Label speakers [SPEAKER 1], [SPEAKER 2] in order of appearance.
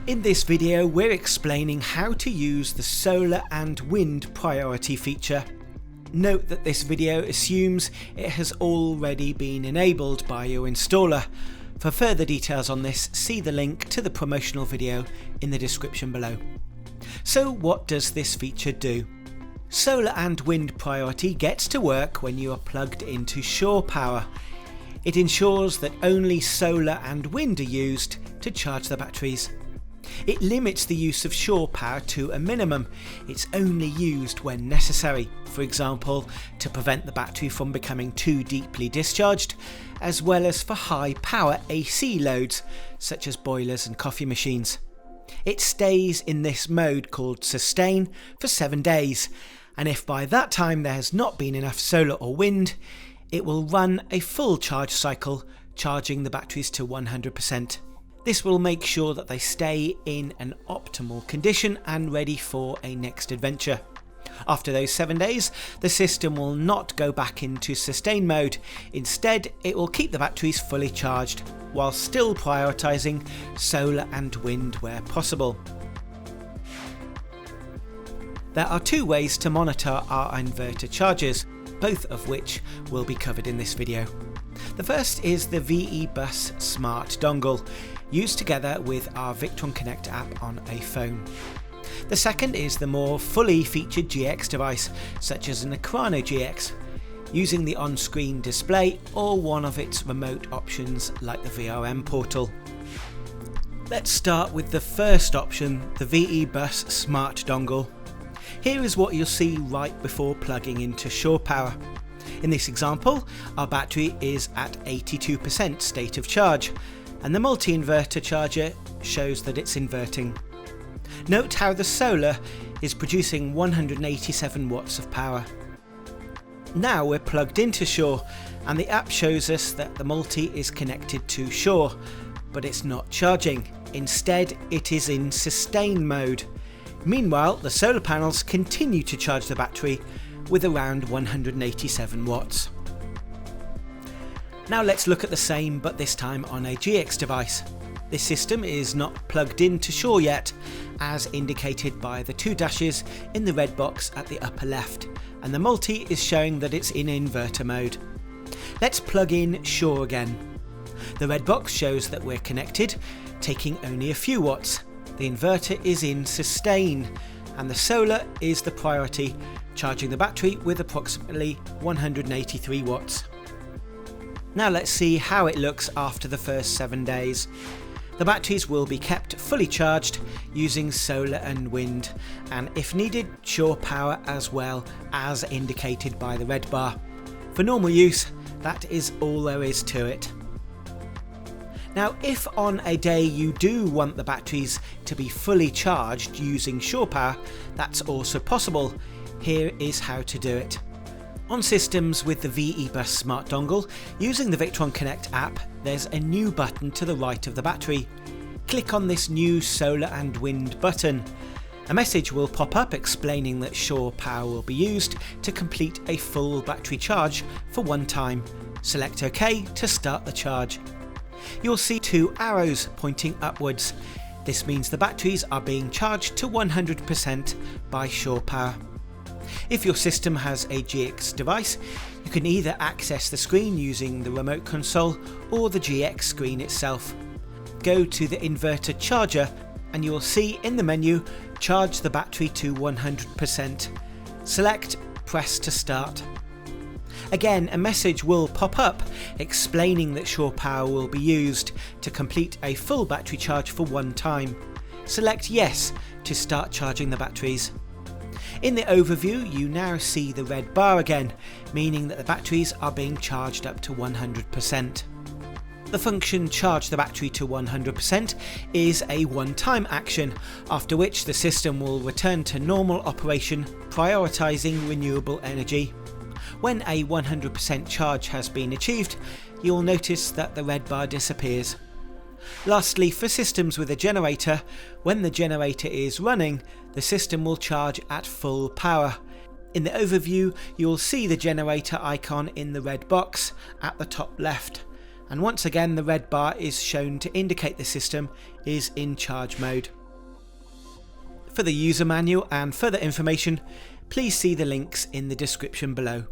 [SPEAKER 1] In this video we're explaining how to use the solar and wind priority feature. Note that this video assumes it has already been enabled by your installer. For further details on this, see the link to the promotional video in the description below. So what does this feature do? Solar and wind priority gets to work when you are plugged into shore power. It ensures that only solar and wind are used to charge the batteries. It limits the use of shore power to a minimum. It's only used when necessary, for example to prevent the battery from becoming too deeply discharged, as well as for high power AC loads such as boilers and coffee machines. It stays in this mode called sustain for 7 days, and if by that time there has not been enough solar or wind, it will run a full charge cycle, charging the batteries to 100%. This will make sure that they stay in an optimal condition and ready for a next adventure. After those 7 days, the system will not go back into sustain mode. Instead, it will keep the batteries fully charged, while still prioritising solar and wind where possible. There are 2 ways to monitor our inverter charges, both of which will be covered in this video. The first is the VE.Bus Smart Dongle, used together with our Victron Connect app on a phone. The second is the more fully featured GX device, such as an Ekrano GX, using the on-screen display or one of its remote options like the VRM portal. Let's start with the first option, the VE.Bus Smart Dongle. Here is what you'll see right before plugging into shore power. In this example, our battery is at 82% state of charge, and the multi-inverter charger shows that it's inverting. Note how the solar is producing 187 watts of power. Now we're plugged into shore, and the app shows us that the multi is connected to shore, but it's not charging. Instead, it is in sustain mode. Meanwhile, the solar panels continue to charge the battery with around 187 watts. Now let's look at the same, but this time on a GX device. This system is not plugged into shore yet, as indicated by the 2 dashes in the red box at the upper left, and the multi is showing that it's in inverter mode. Let's plug in shore again. The red box shows that we're connected, taking only a few watts. The inverter is in sustain, and the solar is the priority, charging the battery with approximately 183 watts. Now let's see how it looks after the first 7 days. The batteries will be kept fully charged using solar and wind, and if needed, shore power as well, as indicated by the red bar. For normal use, that is all there is to it. Now, if on a day you do want the batteries to be fully charged using shore power, that's also possible. Here is how to do it. On systems with the VE.Bus Smart Dongle, using the Victron Connect app, there's a new button to the right of the battery. Click on this new solar and wind button. A message will pop up explaining that shore power will be used to complete a full battery charge for one time. Select OK to start the charge. You'll see 2 arrows pointing upwards. This means the batteries are being charged to 100% by shore power. If your system has a GX device, you can either access the screen using the remote console or the GX screen itself. Go to the inverter charger and you will see in the menu, charge the battery to 100%. Select press to start. Again, a message will pop up explaining that shore power will be used to complete a full battery charge for one time. Select yes to start charging the batteries. In the overview, you now see the red bar again, meaning that the batteries are being charged up to 100%. The function charge the battery to 100% is a one-time action, after which the system will return to normal operation, prioritising renewable energy. When a 100% charge has been achieved, you'll notice that the red bar disappears. Lastly, for systems with a generator, when the generator is running, the system will charge at full power. In the overview, you'll see the generator icon in the red box at the top left. and once again the red bar is shown to indicate the system is in charge mode. For the user manual and further information, please see the links in the description below.